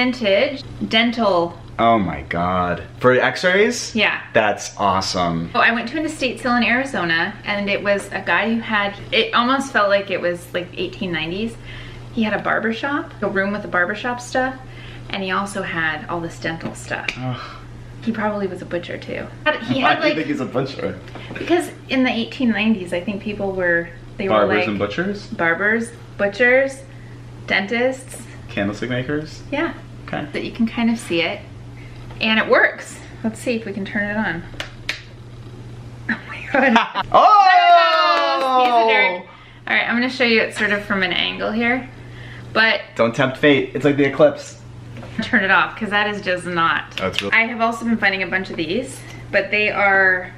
vintage dental. Oh my God. For x-rays? Yeah. That's awesome. Oh, I went to an estate sale in Arizona, and it was a guy who had, it almost felt like it was like 1890s. He had a barbershop, a room with the barbershop stuff, and he also had all this dental stuff. Ugh. He probably was a butcher too. He Why had do you think he's a butcher? Because in the 1890s, I think people were, they Barbers were like and butchers? barbers, butchers, dentists. Candlestick makers? Yeah. Okay. That you can kind of see it. And it works. Let's see if we can turn it on. Oh my God. Oh! Piece of dirt. All right, I'm gonna show you it sort of from an angle here. But don't tempt fate. It's like the eclipse. Turn it off, because that is just not. That's really. I have also been finding a bunch of these, but they are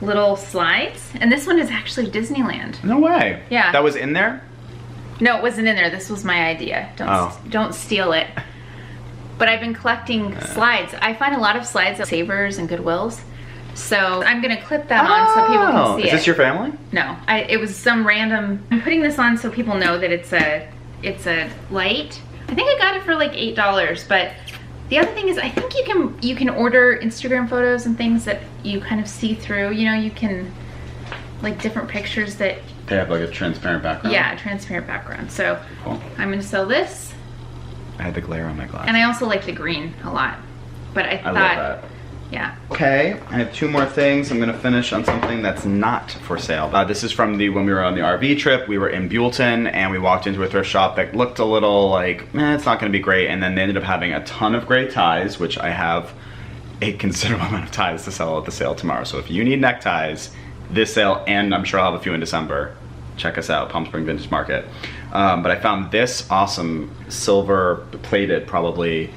little slides. And this one is actually Disneyland. No way. Yeah. That was in there? No, it wasn't in there. This was my idea. Don't steal it. But I've been collecting slides. I find a lot of slides at Savers and Goodwills. So I'm gonna clip that on so people can see it. Is this your family? No, it was some random. I'm putting this on so people know that it's a light. I think I got it for like $8. But the other thing is, I think you can order Instagram photos and things that you kind of see through. You know, you can like different pictures that they have like a transparent background. Yeah, a transparent background. So cool. I'm gonna sell this. I had the glare on my glass. And I also like the green a lot. But I thought, love that. Yeah. Okay, I have two more things. I'm gonna finish on something that's not for sale. This is from when we were on the RV trip. We were in Buellton and we walked into a thrift shop that looked a little like, it's not gonna be great. And then they ended up having a ton of great ties, which I have a considerable amount of ties to sell at the sale tomorrow. So if you need neckties, this sale, and I'm sure I'll have a few in December, check us out, Palm Spring Vintage Market. But I found this awesome silver plated, probably,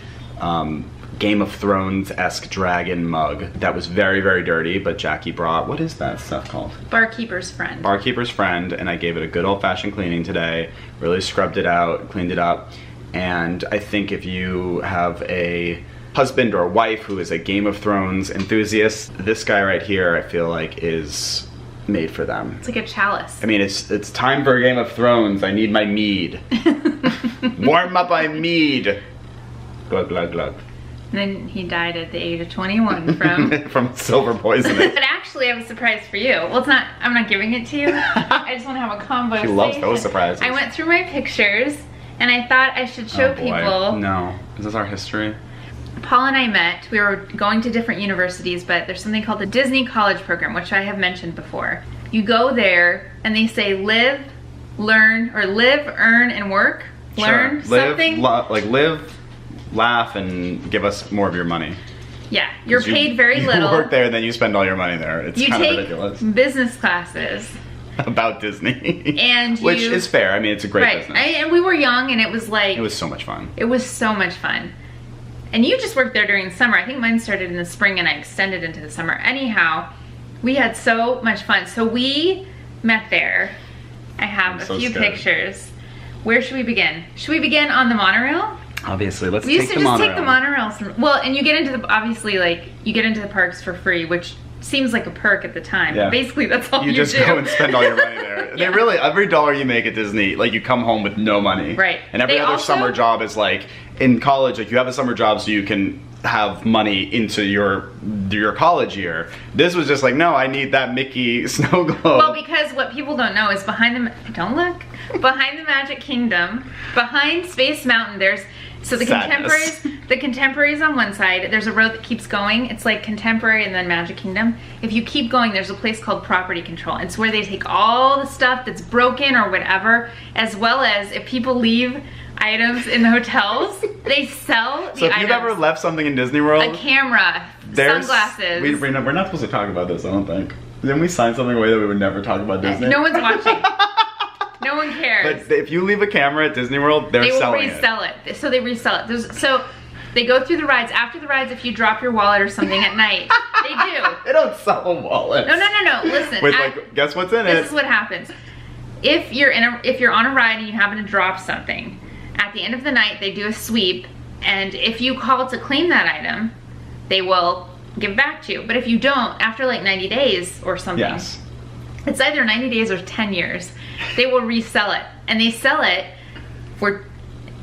Game of Thrones-esque dragon mug that was very, very dirty, but Jackie brought, what is that stuff called? Barkeeper's Friend. Barkeeper's Friend, and I gave it a good old-fashioned cleaning today, really scrubbed it out, cleaned it up, and I think if you have a husband or wife who is a Game of Thrones enthusiast, this guy right here I feel like is made for them. It's like a chalice. I mean, it's time for a Game of Thrones. I need my mead. Warm up my mead. Glug, glug, glug. And then he died at the age of 21 from... from silver poisoning. But actually, I have a surprise for you. Well, it's not, I'm not giving it to you. I just want to have a combo. She loves those surprises. I went through my pictures, and I thought I should show people. No. Is this our history? Paul and I met. We were going to different universities, but there's something called the Disney College Program, which I have mentioned before. You go there, and they say live, learn, or live, earn, and work. Learn something. Live, laugh, and give us more of your money. Yeah, you're paid very little. You work there, then you spend all your money there. It's kind of ridiculous. You take business classes. About Disney. And which is fair. I mean, it's a great business. And we were young, and it was like... It was so much fun. It was so much fun. And you just worked there during the summer. I think mine started in the spring and I extended into the summer. Anyhow, we had so much fun. So we met there. I have a few pictures. Where should we begin? Should we begin on the monorail? Obviously, let's take the monorail. We used to just take the monorail. Well, and you get into the, obviously, like, you get into the parks for free, which seems like a perk at the time. Yeah. Basically, that's all you do. You just go and spend all your money there. Yeah. They really, every dollar you make at Disney, like, you come home with no money. Right. And every other summer job is like, in college, like, you have a summer job so you can have money into your college year. This was just like, no, I need that Mickey snow globe. Well, because what people don't know is behind the, don't look, behind the Magic Kingdom, behind Space Mountain, there's, so the Contemporaries on one side, there's a road that keeps going. It's like Contemporary and then Magic Kingdom. If you keep going, there's a place called Property Control. It's where they take all the stuff that's broken or whatever, as well as if people leave items in the hotels, they sell the items. So if you've ever left something in Disney World, a camera, sunglasses. We're not supposed to talk about this, I don't think. Didn't we sign something away that we would never talk about Disney? No one's watching. No one cares. But if you leave a camera at Disney World, they will resell it. So they resell it. So they go through the rides. After the rides, if you drop your wallet or something at night, they do. They don't sell wallets. No. Listen. Wait, like, guess what's in it? This is what happens. If you're on a ride and you happen to drop something, at the end of the night, they do a sweep, and if you call to claim that item, they will give it back to you. But if you don't, after like 90 days or something, it's either 90 days or 10 years, they will resell it. And they sell it for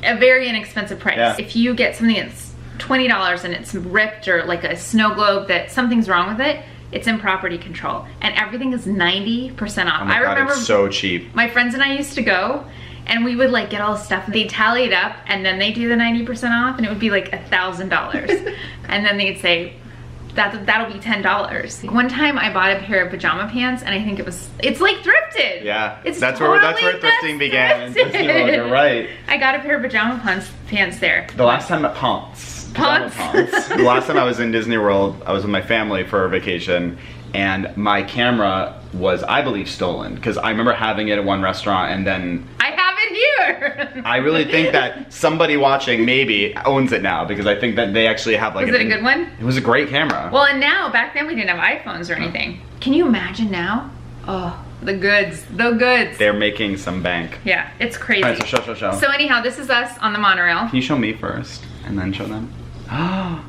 a very inexpensive price. Yeah. If you get something that's $20 and it's ripped, or like a snow globe that something's wrong with it, it's in property control. And everything is 90% off. Oh my God, it's so cheap. My friends and I used to go, and we would like get all the stuff. They tally it up, and then they do the 90% off, and it would be like $1,000. And then they'd say, that'll be $10. One time I bought a pair of pajama pants, and I think it's like thrifted. Yeah, It's that's totally where thrifting began in Disney World. You're right. I got a pair of pajama pants there. The last time at Ponce. The last time I was in Disney World, I was with my family for a vacation, and my camera was, I believe, stolen, because I remember having it at one restaurant, and then I have it here. I really think that somebody watching maybe owns it now, because I think that they actually have like. Was it a good one? It was a great camera. Well, and now, back then we didn't have iPhones or anything. Can you imagine now? Oh, the goods, the goods. They're making some bank. Yeah, it's crazy. All right, so show. So anyhow, this is us on the monorail. Can you show me first, and then show them? Oh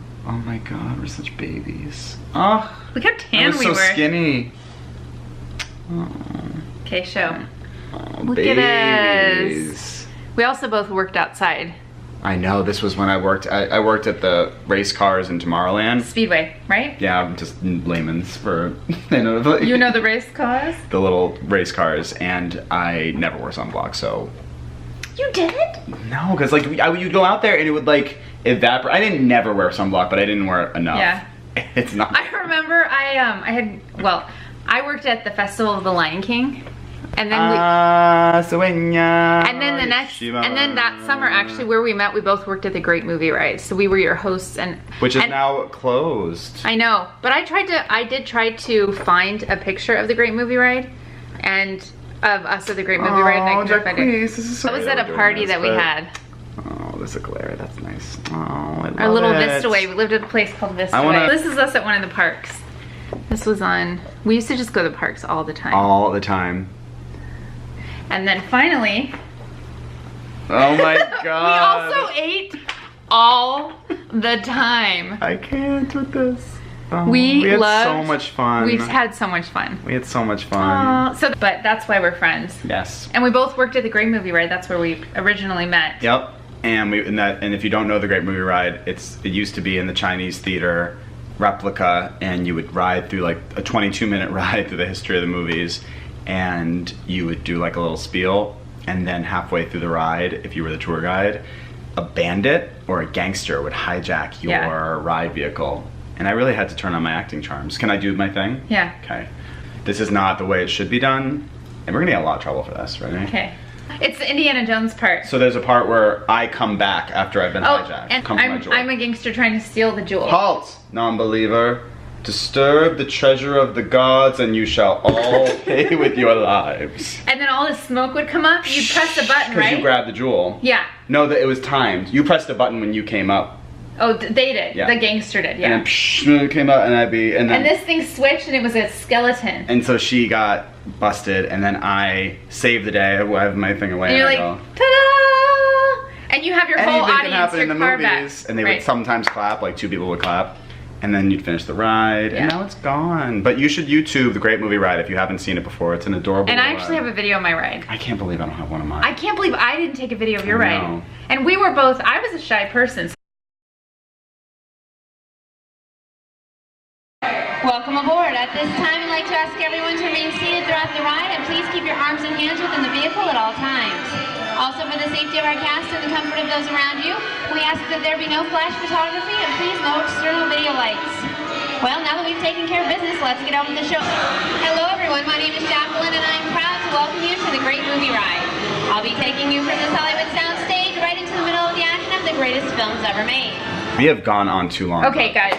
my God, we're such babies. Oh, Look how tan we so were. Skinny. Okay, show. Oh, Look babies. at us. We also both worked outside. I know, this was when I worked. I worked at the race cars in Tomorrowland. Speedway, right? Yeah, I'm just layman's for, you know. You know the race cars? The little race cars, and I never wore sunblock, so. You did? No, because like you'd go out there and it would like evaporate. I didn't never wear sunblock, but I didn't wear it enough. Yeah. It's not. I remember I worked at the Festival of the Lion King, and then and then that summer actually where we met, we both worked at the Great Movie Ride, so we were your hosts, which is now closed. I know, but I did try to find a picture of the Great Movie Ride, and of us at the Great Movie Ride, and I couldn't find it. That was at a party that we had. Oh, there's a glare. That's nice. Oh, I love Our little it. Vista Way. We lived at a place called Vista Way. This is us at one of the parks. This was on. We used to just go to the parks all the time. All the time. And then finally. Oh my God. We also ate all the time. I can't with this. Oh, we had loved, so much fun. We've had so much fun. We had so much fun. But that's why we're friends. Yes. And we both worked at the Great Movie Ride. That's where we originally met. Yep. And and if you don't know the Great Movie Ride, it used to be in the Chinese theater replica, and you would ride through like a 22-minute ride through the history of the movies, and you would do like a little spiel, and then halfway through the ride, if you were the tour guide, a bandit or a gangster would hijack your ride vehicle. And I really had to turn on my acting charms. Can I do my thing? Yeah. Okay. This is not the way it should be done, and we're gonna get a lot of trouble for this, right? Okay. It's the Indiana Jones part. So there's a part where I come back after I've been hijacked. And come from my jewel. I'm a gangster trying to steal the jewel. Halt, non-believer. Disturb the treasure of the gods, and you shall all pay with your lives. And then all the smoke would come up. You'd press a button, right? Because you grabbed the jewel. Yeah. No, it was timed. You pressed a button when you came up. Oh, they did. Yeah. The gangster did. Yeah. And then it came out, and and this thing switched, and it was a skeleton. And so she got busted, and then I saved the day. I have my thing away, and you're like, ta-da! And you have your whole audience, your car back. And they would sometimes clap, like 2 people would clap. And then you'd finish the ride, and now it's gone. But you should YouTube the Great Movie Ride if you haven't seen it before. It's an adorable ride. And I actually have a video of my ride. I can't believe I don't have one of mine. I can't believe I didn't take a video of your ride. And we were both, I was a shy person. Welcome aboard. At this time, I'd like to ask everyone to remain seated throughout the ride, and please keep your arms and hands within the vehicle at all times. Also, for the safety of our cast and the comfort of those around you, we ask that there be no flash photography and please no external video lights. Well, now that we've taken care of business, let's get on with the show. Hello everyone, my name is Jacqueline and I'm proud to welcome you to the Great Movie Ride. I'll be taking you from this Hollywood soundstage right into the middle of the action of the greatest films ever made. We have gone on too long. Okay, guys.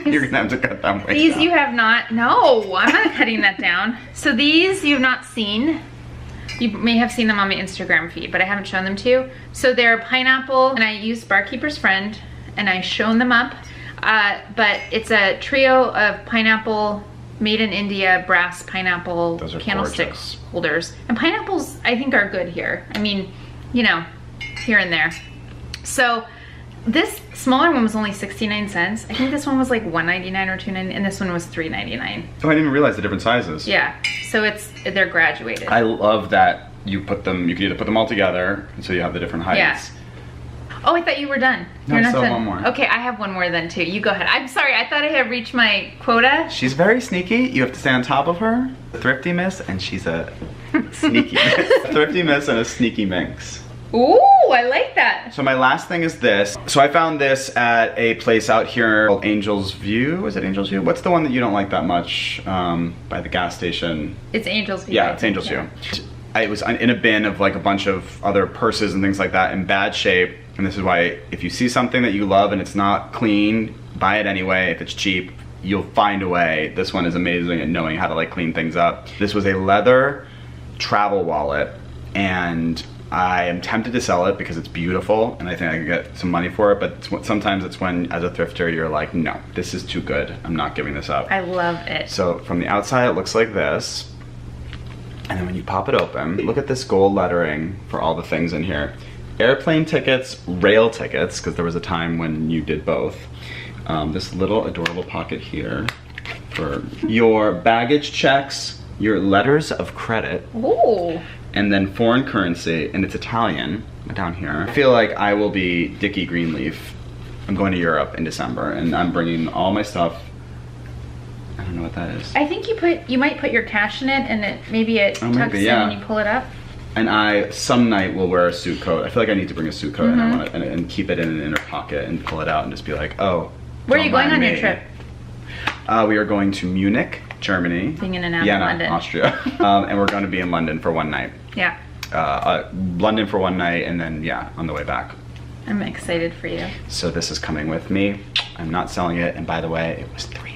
You're gonna have to cut that way These down. you have not, no, I'm not cutting that down. So these you've not seen. You may have seen them on my Instagram feed, but I haven't shown them to you. So they're pineapple, and I used Barkeeper's Friend, and I shown them up. But it's a trio of pineapple, made in India, brass pineapple candlestick holders. And pineapples, I think, are good here. I mean, you know, here and there. So this smaller one was only 69 cents. I think this one was like $1.99 or $2.99, and this one was $3.99. Oh, I didn't even realize the different sizes. Yeah, so they're graduated. I love that you put them, you can either put them all together, so you have the different heights. Yeah. Oh, I thought you were done. No, You're not still done. one more. Okay, I have one more then too. You go ahead. I'm sorry, I thought I had reached my quota. She's very sneaky. You have to stay on top of her. Thrifty miss, and she's a sneaky miss. Thrifty miss and a sneaky minx. Ooh, I like that. So my last thing is this. So I found this at a place out here called Angel's View. Is it Angel's View? What's the one that you don't like that much by the gas station? It's Angel's View. Yeah, it's Angel's View. It was in a bin of like a bunch of other purses and things like that in bad shape. And this is why if you see something that you love and it's not clean, buy it anyway. If it's cheap, you'll find a way. This one is amazing at knowing how to like clean things up. This was a leather travel wallet, and I am tempted to sell it because it's beautiful and I think I could get some money for it, but sometimes it's when, as a thrifter, you're like, no, this is too good. I'm not giving this up. I love it. So from the outside, it looks like this. And then when you pop it open, look at this gold lettering for all the things in here. Airplane tickets, rail tickets, because there was a time when you did both. This little adorable pocket here for your baggage checks, your letters of credit. Ooh. And then foreign currency, and it's Italian down here. I feel like I will be Dickie Greenleaf. I'm going to Europe in December, and I'm bringing all my stuff. I don't know what that is. I think you might put your cash in it, and maybe it tucks in when you pull it up. And I some night will wear a suit coat. I feel like I need to bring a suit coat, and I want to and keep it in an inner pocket and pull it out and just be like, oh. Where are you going on your trip? We are going to Munich, Germany. Being in and out Vienna, of London. Austria. And we're going to be in London for one night. Yeah. London for one night, and then yeah, on the way back. I'm excited for you. So this is coming with me. I'm not selling it, and by the way, it was $3.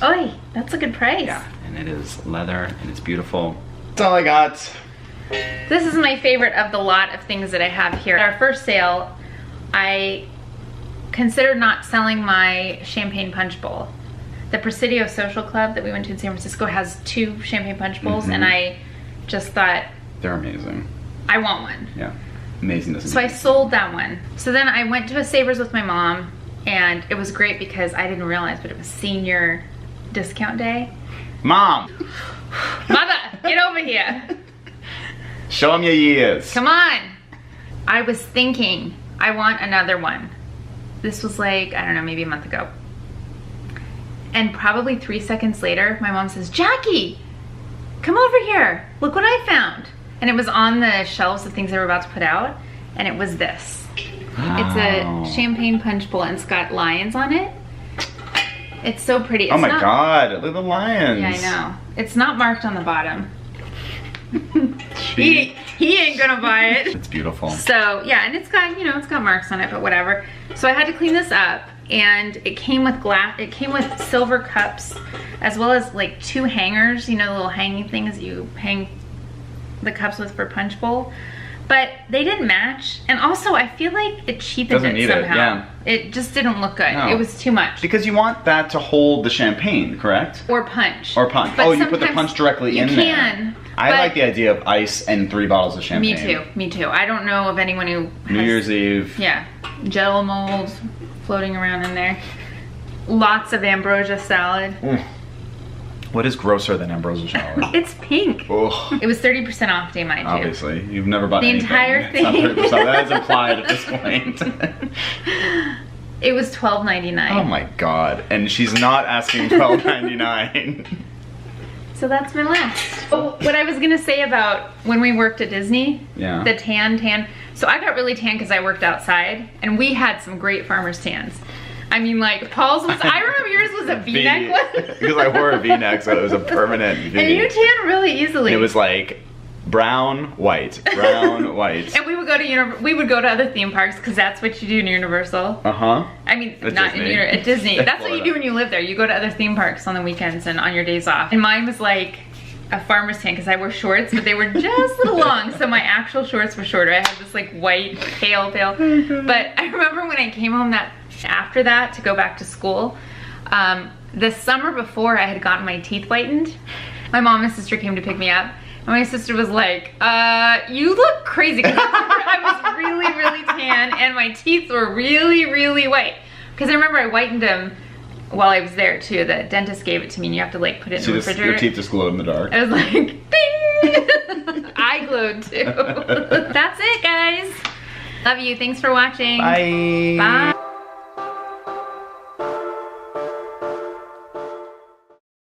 Oi, that's a good price. Yeah, and it is leather, and it's beautiful. That's all I got. This is my favorite of the lot of things that I have here. At our first sale, I considered not selling my champagne punch bowl. The Presidio Social Club that we went to in San Francisco has 2 champagne punch bowls, and I just thought, they're amazing. I want one. Yeah, amazing. So I sold that one. So then I went to a Savers with my mom, and it was great because I didn't realize, but it was senior discount day. Mom! Mother, get over here. Show them your years. Come on. I was thinking, I want another one. This was like, I don't know, maybe a month ago. And probably 3 seconds later, my mom says, Jackie, come over here. Look what I found. And it was on the shelves of things they were about to put out. And it was this. It's a champagne punch bowl, and it's got lions on it. It's so pretty. It's oh my God, look at the lions. Yeah, I know. It's not marked on the bottom. he ain't gonna buy it. It's beautiful. So yeah, and it's got, you know, it's got marks on it, but whatever. So I had to clean this up, and it came with it came with silver cups, as well as like 2 hangers, you know, the little hanging things you hang the cups with for punch bowl. But they didn't match, and also I feel like it cheapened it somehow. Yeah. It just didn't look good. No. It was too much. Because you want that to hold the champagne, correct? Or punch. Or punch. But oh, you put the punch directly in there. You can. I like the idea of ice and 3 bottles of champagne. Me too. Me too. I don't know of anyone who has, New Year's Eve. Yeah. Gel molds floating around in there. Lots of ambrosia salad. What is grosser than ambrosia salad? It's pink. Ugh. It was 30% off day, mind you. Obviously. You've never bought the anything. Entire thing. It's not 30%. That is implied at this point. It was $12.99. Oh my God. And she's not asking $12.99. So that's my last. Oh, what I was gonna say about when we worked at Disney, yeah. The tan. So I got really tan because I worked outside, and we had some great farmer's tans. I mean, like, Paul's was, I remember yours was a V-neck one. Because I wore a V-neck, so it was a permanent V. And you tan really easily. And it was like brown, white, brown, white. And we would go to other theme parks because that's what you do in Universal. Uh-huh. I mean, At not Disney. at Disney. That's what you Florida. do when you live there. You go to other theme parks on the weekends and on your days off. And mine was like a farmer's tan because I wore shorts, but they were just a little long, so my actual shorts were shorter. I had this like white, pale. But I remember when I came home after that to go back to school, the summer before I had gotten my teeth whitened. My mom and sister came to pick me up, and my sister was like, you look crazy, because I was really, really tan, and my teeth were really, really white. Because I remember I whitened them while I was there too. The dentist gave it to me, and you have to like put it in the refrigerator. Your teeth just glowed in the dark. I was like, bing! I glowed too. That's it, guys. Love you. Thanks for watching. Bye. Bye.